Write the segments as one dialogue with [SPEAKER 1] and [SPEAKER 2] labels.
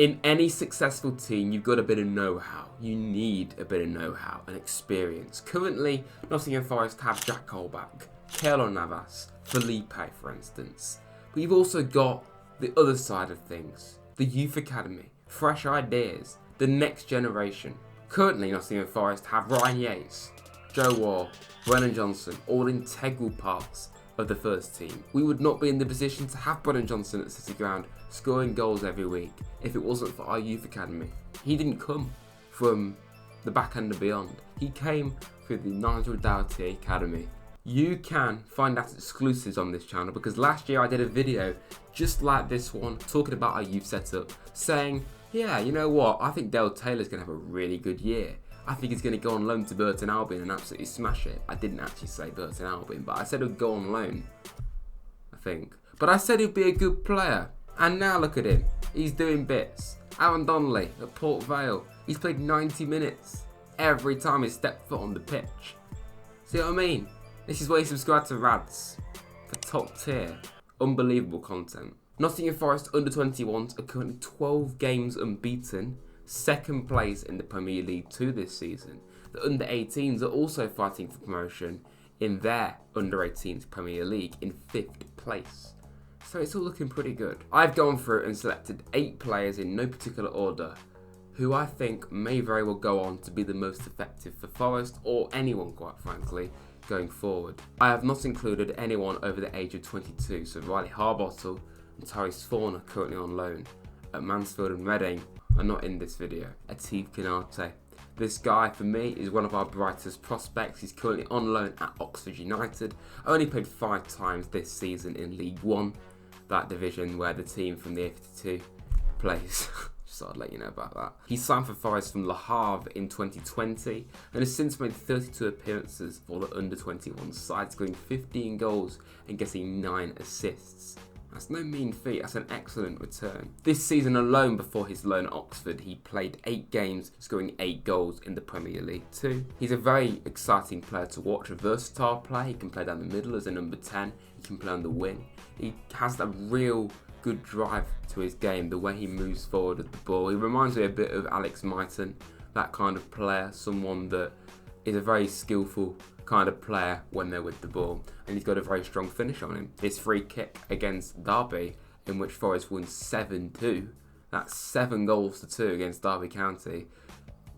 [SPEAKER 1] In any successful team, you've got a bit of know-how. You need a bit of know-how and experience. Currently, Nottingham Forest have Jack Colback, Keylor Navas, Felipe, for instance. But you've also got the other side of things. The youth academy, fresh ideas, the next generation. Currently, Nottingham Forest have Ryan Yates, Joe Wall, Brennan Johnson, all integral parts of the first team. We would not be in the position to have Brennan Johnson at City Ground scoring goals every week if it wasn't for our youth academy. He didn't come from the back end and beyond. He came through the Nigel Doughty Academy. You can find out exclusives on this channel because last year I did a video just like this one talking about our youth setup, saying, yeah, you know what, I think Dale Taylor's going to have a really good year. I think he's going to go on loan to Burton Albion and absolutely smash it. I didn't actually say Burton Albion, but I said he'd go on loan, I think. But I said he'd be a good player. And now look at him. He's doing bits. Aaron Donnelly at Port Vale. He's played 90 minutes every time he stepped foot on the pitch. See what I mean? This is why you subscribe to Rads for top tier, unbelievable content. Nottingham Forest under-21s are currently 12 games unbeaten, second place in the Premier League 2 this season. The under-18s are also fighting for promotion in their under-18s Premier League in 5th place. So it's all looking pretty good. I've gone through and selected 8 players in no particular order who I think may very well go on to be the most effective for Forest or anyone, quite frankly, going forward. I have not included anyone over the age of 22, so Riley Harbottle and Tyree Svaughan are currently on loan at Mansfield and Reading are not in this video. Atif Kanate. This guy, for me, is one of our brightest prospects. He's currently on loan at Oxford United. Only played 5 times this season in League 1, that division where the team from the A52 plays. Just thought I'd let you know about that. He signed for Forest from Le Havre in 2020 and has since made 32 appearances for the under-21 side, scoring 15 goals and getting 9 assists. That's no mean feat, that's an excellent return. This season alone before his loan at Oxford, he played 8 games, scoring 8 goals in the Premier League 2. He's a very exciting player to watch, a versatile player. He can play down the middle as a number 10, he can play on the wing. He has that real good drive to his game, the way he moves forward with the ball. He reminds me a bit of Alex Mighton, that kind of player, someone that is a very skillful kind of player when they're with the ball, and he's got a very strong finish on him. His free kick against Derby, in which Forest won 7-2, that's 7 goals to 2 against Derby County,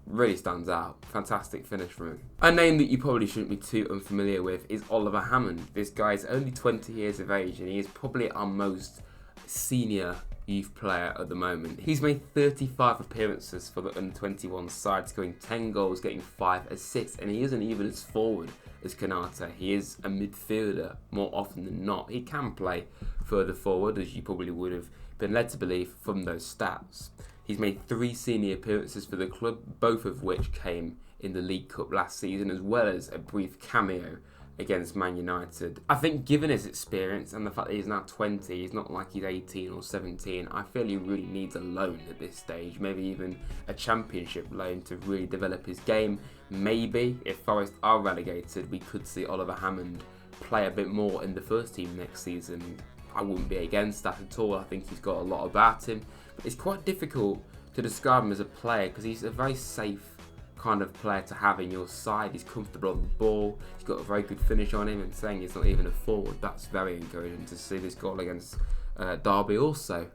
[SPEAKER 1] really stands out. Fantastic finish from him. A name that you probably shouldn't be too unfamiliar with is Oliver Hammond. This guy is only 20 years of age and he is probably our most senior youth player at the moment. He's made 35 appearances for the under-21 side, scoring 10 goals, getting 5 assists, and he isn't even as forward as Kanate. He is a midfielder more often than not. He can play further forward, as you probably would have been led to believe from those stats. He's made 3 senior appearances for the club, both of which came in the League Cup last season, as well as a brief cameo against Man United. I think given his experience and the fact that he's now 20, he's not like he's 18 or 17, I feel he really needs a loan at this stage, maybe even a championship loan to really develop his game. Maybe, if Forest are relegated, we could see Oliver Hammond play a bit more in the first team next season. I wouldn't be against that at all. I think he's got a lot about him. But it's quite difficult to describe him as a player because he's a very safe kind of player to have in your side. He's comfortable on the ball, he's got a very good finish on him, and saying he's not even a forward, that's very encouraging to see. This goal against Derby also.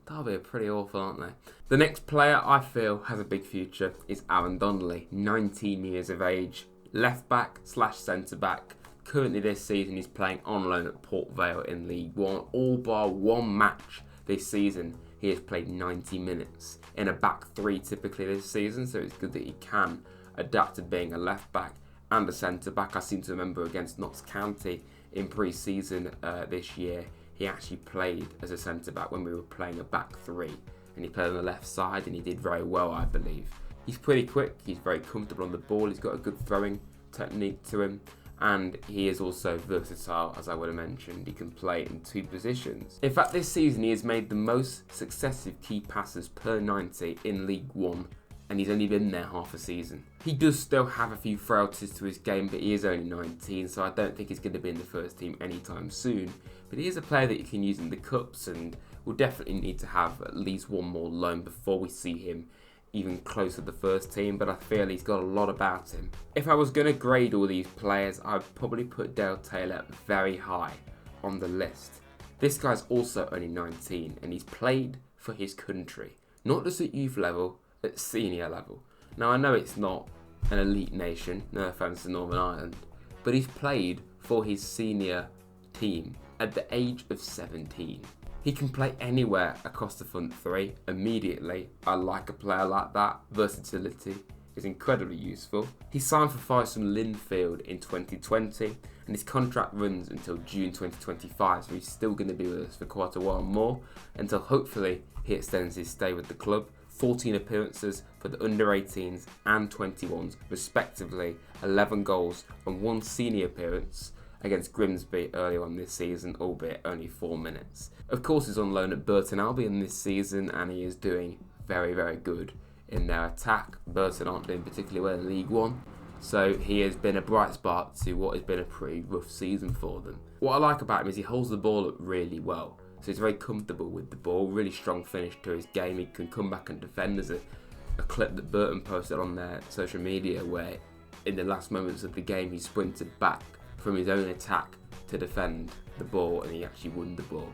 [SPEAKER 1] Derby are pretty awful, aren't they? The next player I feel has a big future is Aaron Donnelly, 19 years of age, left back / centre back. Currently this season he's playing on loan at Port Vale in League 1. All bar 1 match this season he has played 90 minutes in a back 3 typically this season, so it's good that he can adapt to being a left back and a centre back. I seem to remember against Notts County in pre-season this year, he actually played as a centre back when we were playing a back 3, and he played on the left side and he did very well, I believe. He's pretty quick, he's very comfortable on the ball, he's got a good throwing technique to him, and he is also versatile, as I would have mentioned. He can play in 2 positions. In fact, this season he has made the most successive key passes per 90 in League 1, and he's only been there half a season. He does still have a few frailties to his game, but he is only 19, so I don't think he's going to be in the first team anytime soon. But he is a player that you can use in the cups, and will definitely need to have at least one more loan before we see him even close to the first team, but I feel he's got a lot about him. If I was going to grade all these players, I'd probably put Dale Taylor very high on the list. This guy's also only 19 and he's played for his country, not just at youth level, at senior level. Now I know it's not an elite nation, no offence to Northern Ireland, but he's played for his senior team at the age of 17. He can play anywhere across the front three immediately. I like a player like that. Versatility is incredibly useful. He signed for Forest from Linfield in 2020 and his contract runs until June 2025, so he's still going to be with us for quite a while more until hopefully he extends his stay with the club. 14 appearances for the under-18s and 21s respectively, 11 goals and 1 senior appearance against Grimsby earlier on this season, albeit only 4 minutes. Of course, he's on loan at Burton Albion this season and he is doing very, very good in their attack. Burton aren't doing particularly well in League One, so he has been a bright spark to what has been a pretty rough season for them. What I like about him is he holds the ball up really well, so he's very comfortable with the ball, really strong finish to his game. He can come back and defend. There's a clip that Burton posted on their social media where in the last moments of the game he sprinted back from his own attack to defend the ball and he actually won the ball.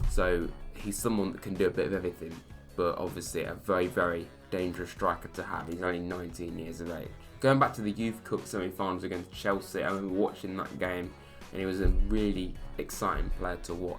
[SPEAKER 1] So he's someone that can do a bit of everything, but obviously a very, very dangerous striker to have. He's only 19 years of age. Going back to the Youth Cup semi-finals against Chelsea, I remember watching that game and he was a really exciting player to watch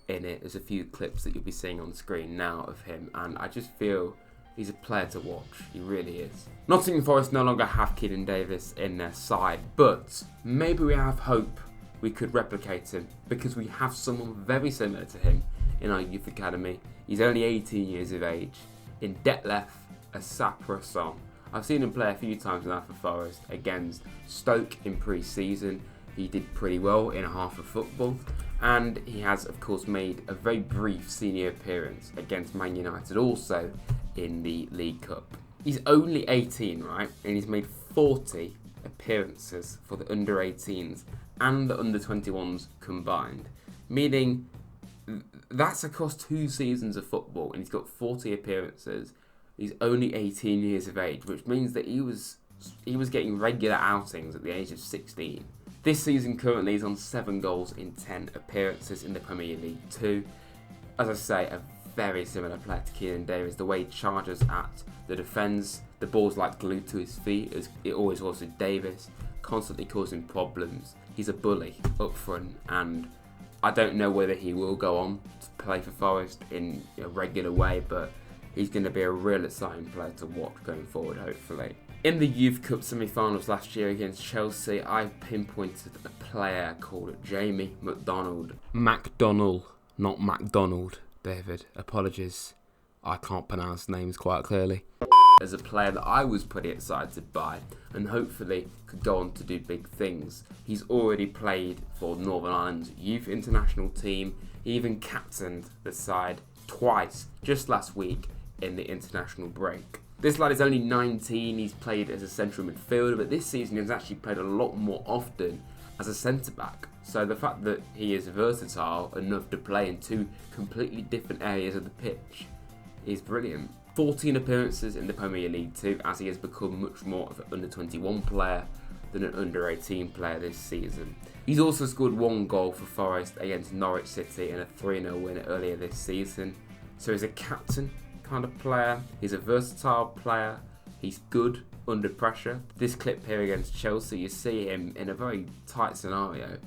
[SPEAKER 1] in it. There's a few clips that you'll be seeing on screen now of him and I just feel he's a player to watch, he really is. Nottingham Forest no longer have Keinan Davis in their side, but maybe we have hope we could replicate him because we have someone very similar to him in our youth academy. He's only 18 years of age, in Detlef Asaprasong. I've seen him play a few times now for Forest against Stoke in pre-season. He did pretty well in half of football, and he has of course made a very brief senior appearance against Man United also in the League Cup. He's only 18, right? And he's made 40 appearances for the under-18s and the under-21s combined, meaning that's across 2 seasons of football and he's got 40 appearances. He's only 18 years of age, which means that he was getting regular outings at the age of 16. This season currently is on 7 goals in 10 appearances in the Premier League 2. As I say, a very similar player to Keinan Davis. The way he charges at the defence, the ball's like glued to his feet, as it always was with Davis, constantly causing problems. He's a bully up front, and I don't know whether he will go on to play for Forest in a regular way, but he's going to be a real exciting player to watch going forward, hopefully. In the Youth Cup semi-finals last year against Chelsea, I pinpointed a player called Jamie McDonald. McDonald, not McDonald. David, apologies, I can't pronounce names quite clearly. As a player that I was pretty excited by and hopefully could go on to do big things. He's already played for Northern Ireland's youth international team. He even captained the side twice just last week in the international break. This lad is only 19, he's played as a central midfielder, but this season he's actually played a lot more often as a centre-back. So the fact that he is versatile enough to play in 2 completely different areas of the pitch is brilliant. 14 appearances in the Premier League 2 as he has become much more of an under-21 player than an under-18 player this season. He's also scored 1 goal for Forest against Norwich City in a 3-0 win earlier this season. So he's a captain kind of player, he's a versatile player, he's good under pressure. This clip here against Chelsea, you see him in a very tight scenario,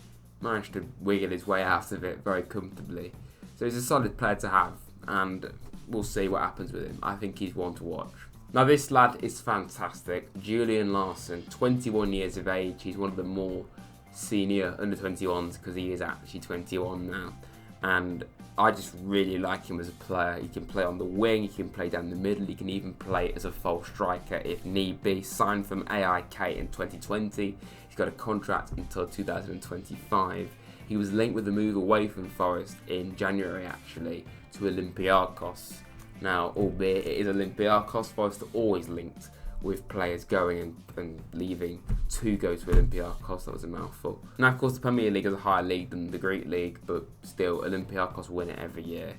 [SPEAKER 1] managed to wiggle his way out of it very comfortably. So he's a solid player to have, and we'll see what happens with him. I think he's one to watch. Now this lad is fantastic. Julian Larson, 21 years of age. He's one of the more senior under-21s because he is actually 21 now. And I just really like him as a player. He can play on the wing, he can play down the middle, he can even play as a false striker if need be. Signed from AIK in 2020. He's got a contract until 2025. He was linked with a move away from Forest in January actually to Olympiacos. Now, albeit it is Olympiacos, Forest are always linked with players going and leaving to go to Olympiacos. That was a mouthful. Now, of course, the Premier League is a higher league than the Greek League, but still, Olympiacos win it every year.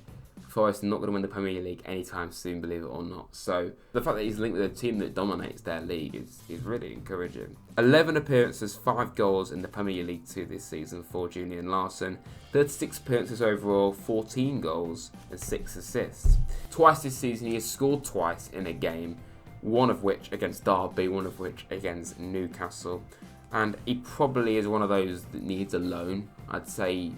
[SPEAKER 1] Forest are not going to win the Premier League anytime soon, believe it or not. So the fact that he's linked with a team that dominates their league is really encouraging. 11 appearances, 5 goals in the Premier League 2 this season for Julian Larsson. 36 appearances overall, 14 goals and 6 assists. Twice this season he has scored twice in a game, one of which against Derby, one of which against Newcastle. And he probably is one of those that needs a loan. I'd say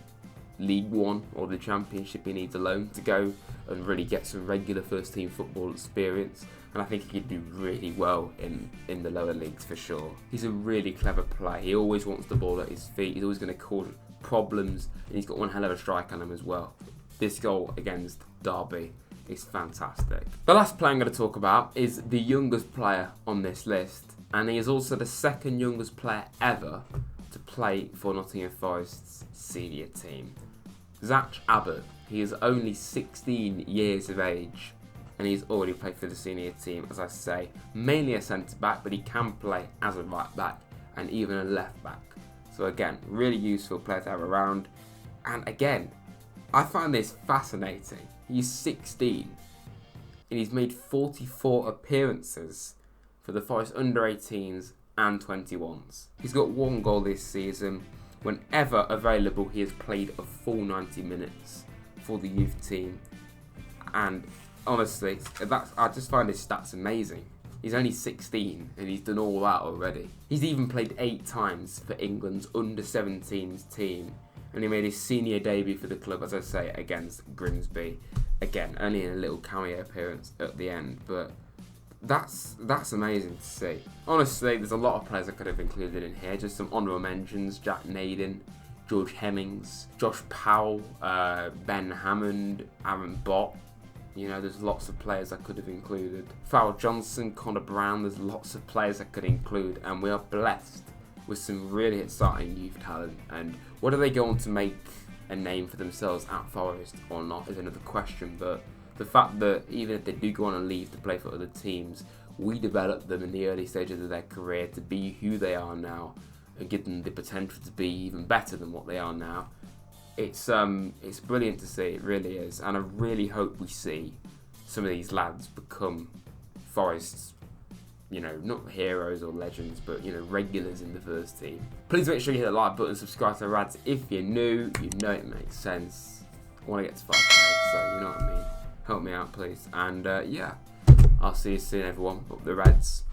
[SPEAKER 1] League One or the Championship, he needs a loan to go and really get some regular first team football experience, and I think he could do really well in the lower leagues for sure. He's a really clever player. He always wants the ball at his feet. He's always going to cause problems, and he's got one hell of a strike on him as well. This goal against Derby is fantastic. The last player I'm going to talk about is the youngest player on this list, and he is also the second youngest player ever to play for Nottingham Forest's senior team. Zach Abbott. He is only 16 years of age and he's already played for the senior team, as I say, mainly a centre back, but he can play as a right back and even a left back. So again, really useful player to have around. And again, I find this fascinating. He's 16 and he's made 44 appearances for the Forest under-18s and 21s. He's got 1 goal this season. Whenever available, he has played a full 90 minutes for the youth team, and honestly, I just find his stats amazing. He's only 16 and he's done all that already. He's even played 8 times for England's under-17s team, and he made his senior debut for the club, as I say, against Grimsby. Again, only in a little cameo appearance at the end, but that's amazing to see. Honestly, there's a lot of players I could have included in here. Just some honourable mentions: Jack Naden, George Hemmings, Josh Powell, Ben Hammond, Aaron Bott. You know, there's lots of players I could have included. Farrell Johnson, Connor Brown. There's lots of players I could include, and we are blessed with some really exciting youth talent. And whether they go on to make a name for themselves at Forest or not is another question, but the fact that even if they do go on and leave to play for other teams, we develop them in the early stages of their career to be who they are now and give them the potential to be even better than what they are now. It's brilliant to see, it really is, and I really hope we see some of these lads become Forest's, you know, not heroes or legends, but, you know, regulars in the first team. Please make sure you hit the like button, subscribe to the Rads if you're new. You know it makes sense. I want to get to 5K, so you know what I mean. Help me out, please. And yeah, I'll see you soon, everyone. Up the Reds.